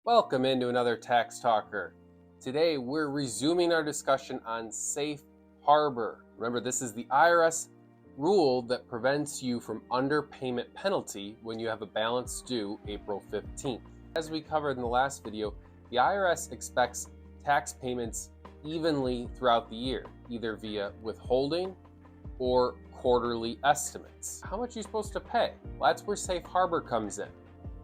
Welcome into another Tax Talker. Today we're resuming our discussion on safe harbor. Remember, this is the IRS rule that prevents you from underpayment penalty when you have a balance due April 15th. As we covered in the last video, the IRS expects tax payments evenly throughout the year, either via withholding or quarterly estimates. How much are you supposed to pay? Well, that's where safe harbor comes in.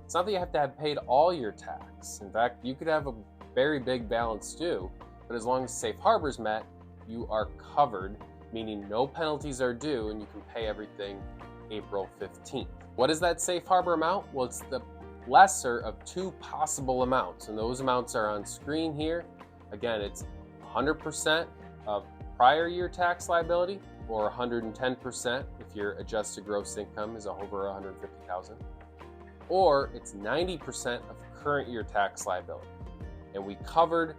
It's not that you have to have paid all your tax. In fact, you could have a very big balance due, but as long as safe harbor is met, you are covered, meaning no penalties are due and you can pay everything April 15th. What is that safe harbor amount? Well, it's the lesser of two possible amounts, and those amounts are on screen here. Again, it's 100% of prior year tax liability, or 110% if your adjusted gross income is over $150,000. Or it's 90% of current year tax liability. And we covered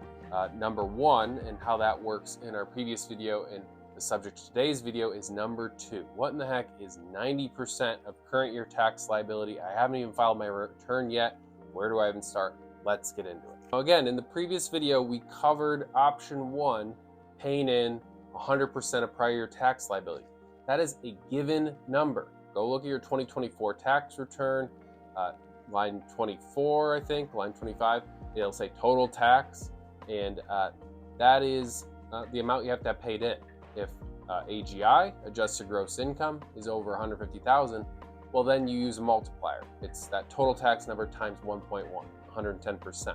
number one and how that works in our previous video, and the subject of today's video is number two. What in the heck is 90% of current year tax liability? I haven't even filed my return yet. Where do I even start? Let's get into it. Again, in the previous video, we covered option one, paying in 100% of prior year tax liability. That is a given number. Go look at your 2024 tax return. Line 24, I think, line 25, it'll say total tax, and that is the amount you have to have paid in. If AGI, adjusted gross income, is over 150,000, well, then you use a multiplier. It's that total tax number times 1.1, 110%.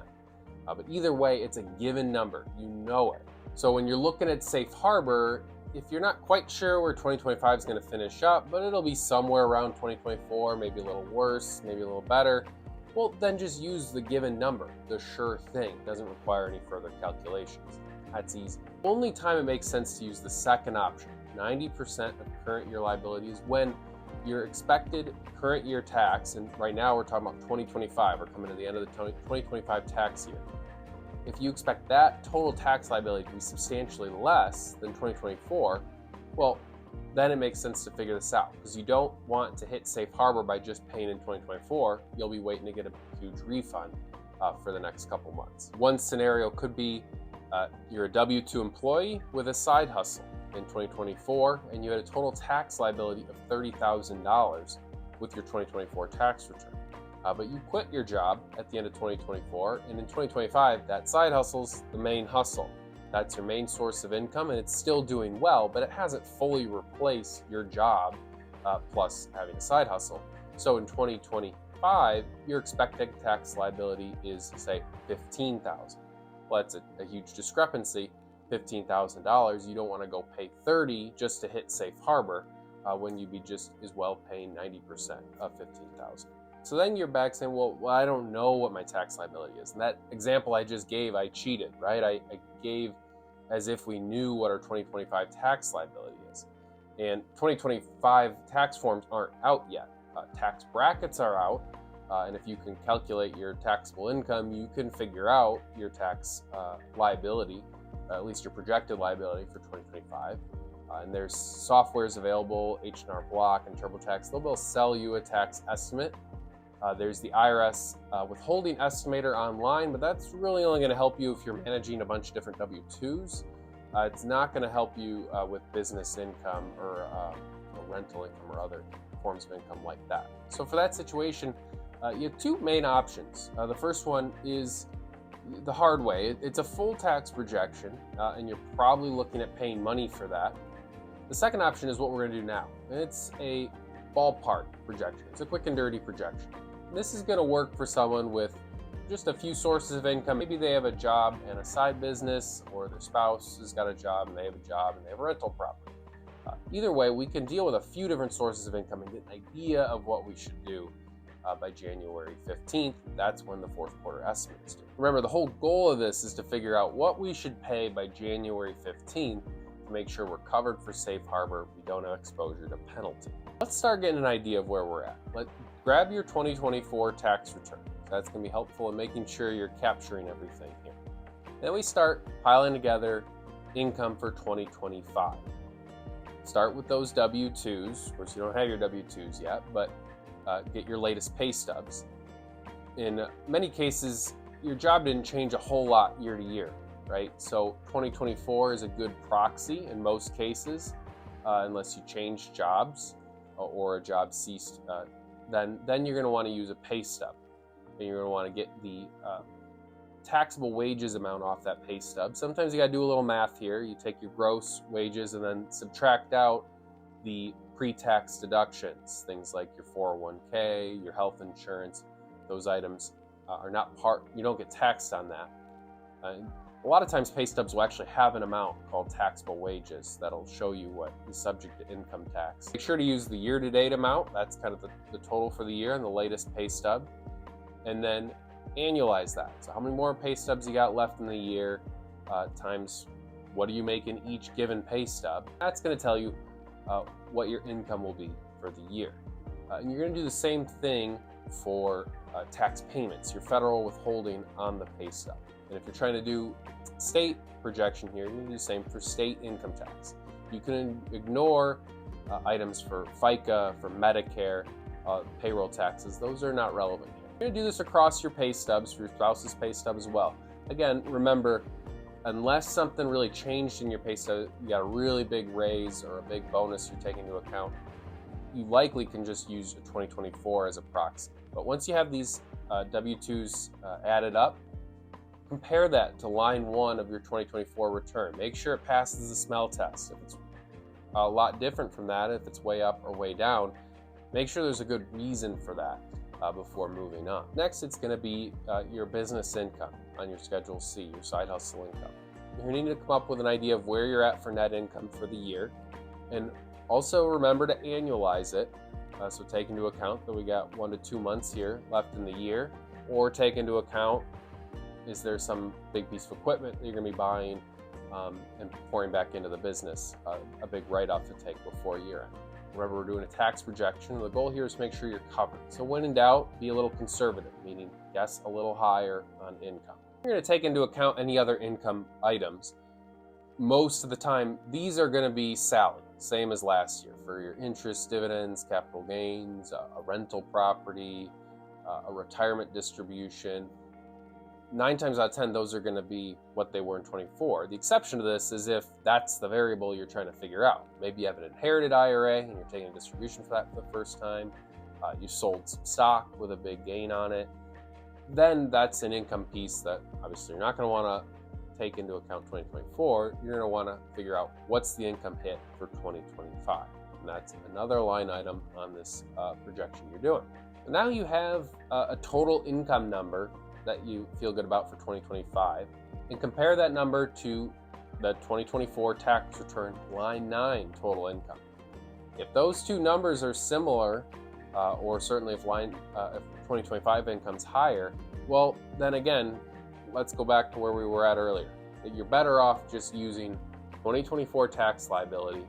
But either way, it's a given number. You know it. So when you're looking at safe harbor, if you're not quite sure where 2025 is going to finish up, but it'll be somewhere around 2024, maybe a little worse, maybe a little better, well, then just use the given number, the sure thing. It doesn't require any further calculations. That's easy. Only time it makes sense to use the second option, 90% of current year liability, is when your expected current year tax, and right now we're talking about 2025, we're coming to the end of the 2025 tax year. If you expect that total tax liability to be substantially less than 2024, well, then it makes sense to figure this out, because you don't want to hit safe harbor by just paying in 2024. You'll be waiting to get a huge refund for the next couple months. One scenario could be you're a W-2 employee with a side hustle in 2024, and you had a total tax liability of $30,000 with your 2024 tax return. But you quit your job at the end of 2024, and in 2025, that side hustle's the main hustle. That's your main source of income, and it's still doing well, but it hasn't fully replaced your job plus having a side hustle. So in 2025, your expected tax liability is, say, $15,000. Well, that's a huge discrepancy. $15,000, you don't want to go pay $30,000 just to hit safe harbor when you'd be just as well paying 90% of $15,000. So then you're back saying, well, I don't know what my tax liability is. And that example I just gave, I cheated, right? I gave as if we knew what our 2025 tax liability is. And 2025 tax forms aren't out yet. Tax brackets are out. And if you can calculate your taxable income, you can figure out your tax liability, at least your projected liability for 2025. And there's softwares available, H&R Block and TurboTax. They'll sell you a tax estimate. There's the IRS withholding estimator online, but that's really only going to help you if you're managing a bunch of different W-2s. It's not going to help you with business income or rental income or other forms of income like that. So for that situation, you have two main options. The first one is the hard way. It's a full tax projection, and you're probably looking at paying money for that. The second option is what we're going to do now. It's a ballpark projection. It's a quick and dirty projection. This is going to work for someone with just a few sources of income. Maybe they have a job and a side business, or their spouse has got a job and they have a job and they have a rental property. Either way, we can deal with a few different sources of income and get an idea of what we should do by January 15th. That's when the fourth quarter estimate is due. Remember, the whole goal of this is to figure out what we should pay by January 15th to make sure we're covered for safe harbor, we don't have exposure to penalty. Let's start getting an idea of where we're at. Grab your 2024 tax return. That's going to be helpful in making sure you're capturing everything here. Then we start piling together income for 2025. Start with those W-2s. Of course, you don't have your W-2s yet, but get your latest pay stubs. In many cases, your job didn't change a whole lot year to year, right? So 2024 is a good proxy in most cases, unless you change jobs or a job ceased. Then you're going to want to use a pay stub, and you're going to want to get the taxable wages amount off that pay stub. Sometimes you got to do a little math here. You take your gross wages and then subtract out the pre-tax deductions, things like your 401k, your health insurance. Those items are not part, you don't get taxed on that. A lot of times pay stubs will actually have an amount called taxable wages that'll show you what is subject to income tax. Make sure to use the year-to-date amount. That's kind of the total for the year and the latest pay stub. And then annualize that. So how many more pay stubs you got left in the year times what do you make in each given pay stub. That's going to tell you what your income will be for the year. And you're going to do the same thing for tax payments, your federal withholding on the pay stub. And if you're trying to do state projection here, you're going to do the same for state income tax. You can ignore items for FICA, for Medicare, payroll taxes. Those are not relevant here. You're going to do this across your pay stubs, for your spouse's pay stub as well. Again, remember, unless something really changed in your pay stub, you got a really big raise or a big bonus you're taking into account, you likely can just use a 2024 as a proxy. But once you have these W-2s added up, compare that to line 1 of your 2024 return. Make sure it passes the smell test. If it's a lot different from that, if it's way up or way down, make sure there's a good reason for that before moving on. Next, it's going to be your business income on your Schedule C, your side hustle income. You're going to need to come up with an idea of where you're at for net income for the year, and also remember to annualize it. So take into account that we got 1 to 2 months here left in the year, or take into account, is there some big piece of equipment that you're going to be buying and pouring back into the business, a big write-off to take before year end. Remember, we're doing a tax projection. The goal here is to make sure you're covered. So when in doubt, be a little conservative, meaning guess a little higher on income. You're going to take into account any other income items. Most of the time, these are going to be salary, same as last year, for your interest, dividends, capital gains, a rental property, a retirement distribution. 9 times out of 10, those are going to be what they were in 24. The exception to this is if that's the variable you're trying to figure out. Maybe you have an inherited IRA and you're taking a distribution for that for the first time. You sold some stock with a big gain on it. Then that's an income piece that obviously you're not going to want to take into account 2024. You're going to want to figure out what's the income hit for 2025. And that's another line item on this projection you're doing. And now you have a total income number that you feel good about for 2025, and compare that number to the 2024 tax return line 9 total income. If those two numbers are similar, or certainly if 2025 income's higher, well, then again, let's go back to where we were at earlier. That you're better off just using 2024 tax liability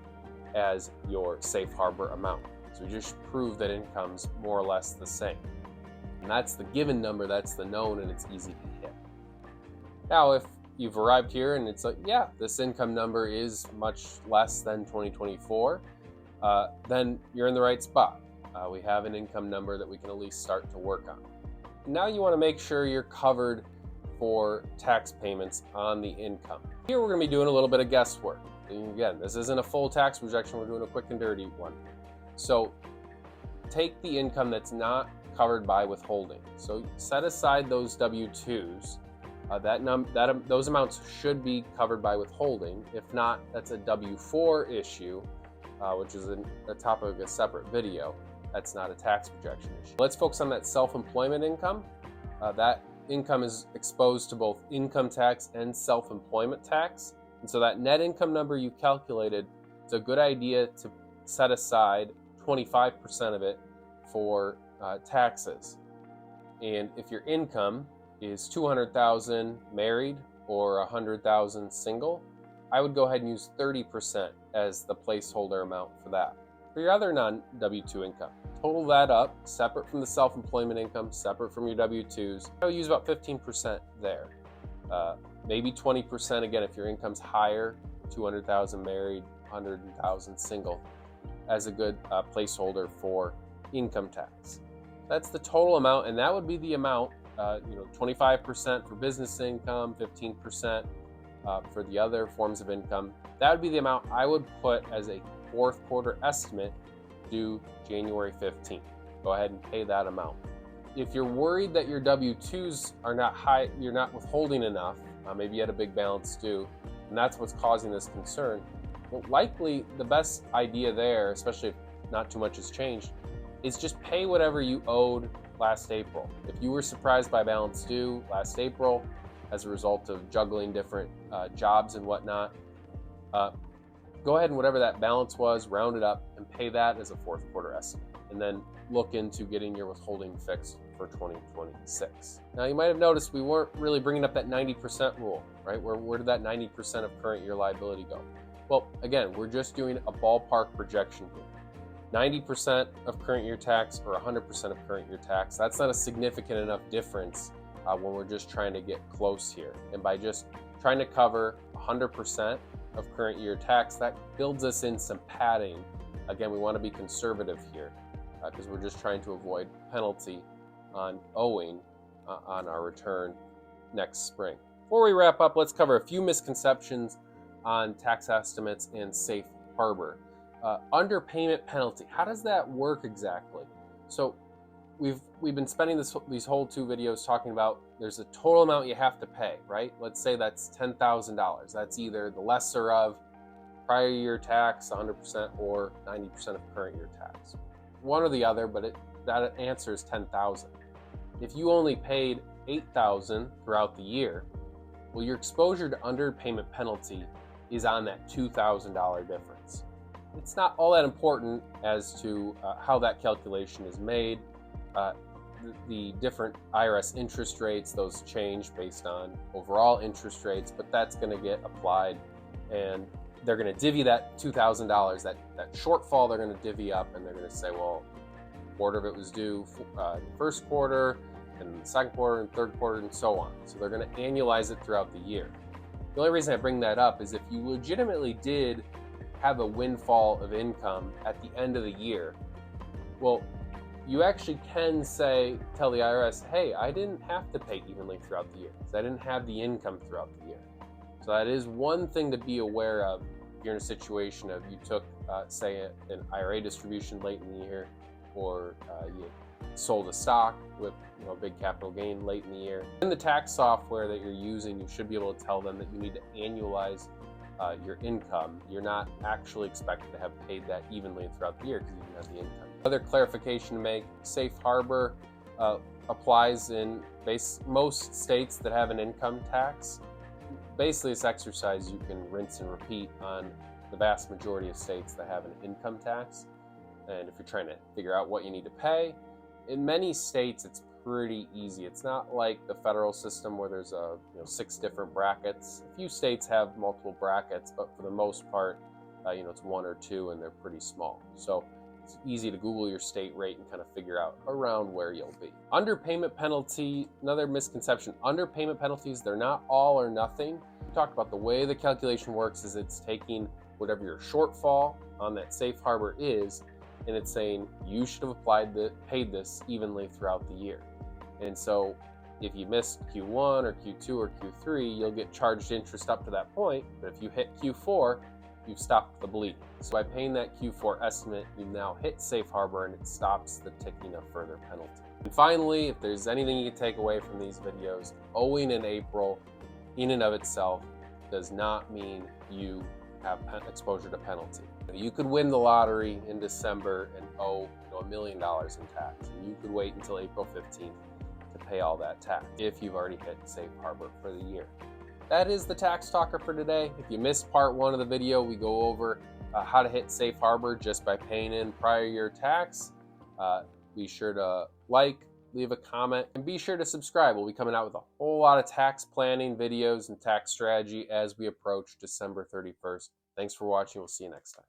as your safe harbor amount. So we just prove that income's more or less the same. And that's the given number, that's the known, and it's easy to hit. Now, if you've arrived here and it's like, yeah, this income number is much less than 2024, then you're in the right spot. We have an income number that we can at least start to work on. Now you want to make sure you're covered for tax payments on the income. Here we're going to be doing a little bit of guesswork. And again, this isn't a full tax projection, we're doing a quick and dirty one. So take the income that's not covered by withholding. So set aside those W-2s. Those amounts should be covered by withholding. If not, that's a W-4 issue, which is a topic of a separate video. That's not a tax projection issue. Let's focus on that self-employment income. That income is exposed to both income tax and self-employment tax. And so that net income number you calculated, it's a good idea to set aside 25% of it for taxes. And if your income is $200,000 married or $100,000 single, I would go ahead and use 30% as the placeholder amount for that. For your other non-W-2 income, total that up, separate from the self-employment income, separate from your W-2s. I would use about 15% there. Maybe 20% again if your income's higher, 200,000 married, 100,000 single, as a good placeholder for income tax. That's the total amount, and that would be the amount 25% for business income, 15% for the other forms of income. That would be the amount I would put as a fourth quarter estimate due January 15th. Go ahead and pay that amount. If you're worried that your W-2s are not high, you're not withholding enough, maybe you had a big balance due, and that's what's causing this concern, well, likely the best idea there, especially if not too much has changed, is just pay whatever you owed last April. If you were surprised by balance due last April as a result of juggling different jobs and whatnot, go ahead and whatever that balance was, round it up and pay that as a fourth quarter estimate. And then look into getting your withholding fixed for 2026. Now, you might have noticed we weren't really bringing up that 90% rule, right? Where did that 90% of current year liability go? Well, again, we're just doing a ballpark projection here. 90% of current year tax or 100% of current year tax, that's not a significant enough difference when we're just trying to get close here. And by just trying to cover 100% of current year tax, that builds us in some padding. Again, we want to be conservative here because we're just trying to avoid penalty on owing on our return next spring. Before we wrap up, let's cover a few misconceptions on tax estimates and safe harbor. Underpayment penalty, how does that work exactly? So we've been spending these whole two videos talking about there's a total amount you have to pay, right? Let's say that's $10,000. That's either the lesser of prior year tax, 100%, or 90% of current year tax. One or the other, but that answer is $10,000. If you only paid $8,000 throughout the year, well, your exposure to underpayment penalty is on that $2,000 difference. It's not all that important as to how that calculation is made. The different IRS interest rates, those change based on overall interest rates, but that's going to get applied, and they're going to divvy that $2,000, that shortfall, they're going to divvy up, and they're going to say, well, a quarter of it was due in the first quarter, and the second quarter, and third quarter, and so on. So they're going to annualize it throughout the year. The only reason I bring that up is if you legitimately did have a windfall of income at the end of the year, well, you actually can tell the IRS, hey, I didn't have to pay evenly throughout the year because I didn't have the income throughout the year. So that is one thing to be aware of if you're in a situation of you took, say, an IRA distribution late in the year, or you sold a stock with a big capital gain late in the year. In the tax software that you're using, you should be able to tell them that you need to annualize your income. You're not actually expected to have paid that evenly throughout the year because you didn't have the income. Another clarification to make, safe harbor applies in most states that have an income tax. Basically, this exercise you can rinse and repeat on the vast majority of states that have an income tax. And if you're trying to figure out what you need to pay, in many states it's pretty easy. It's not like the federal system where there's 6 different brackets. A few states have multiple brackets, but for the most part, it's 1 or 2, and they're pretty small. So it's easy to Google your state rate and kind of figure out around where you'll be. Underpayment penalty, another misconception. Underpayment penalties, they're not all or nothing. We talked about the way the calculation works is it's taking whatever your shortfall on that safe harbor is, and it's saying you should have paid this evenly throughout the year. And so if you missed Q1 or Q2 or Q3, you'll get charged interest up to that point. But if you hit Q4, you've stopped the bleed. So by paying that Q4 estimate, you now hit safe harbor, and it stops the ticking of further penalty. And finally, if there's anything you can take away from these videos, owing in April in and of itself does not mean you have exposure to penalty. You could win the lottery in December and owe $1 million in tax, and you could wait until April 15th to pay all that tax if you've already hit safe harbor for the year. That is the Tax Talker for today. If you missed part 1 of the video, we go over how to hit safe harbor just by paying in prior year tax. Be sure to leave a comment, and be sure to subscribe. We'll be coming out with a whole lot of tax planning videos and tax strategy as we approach December 31st. Thanks for watching. We'll see you next time.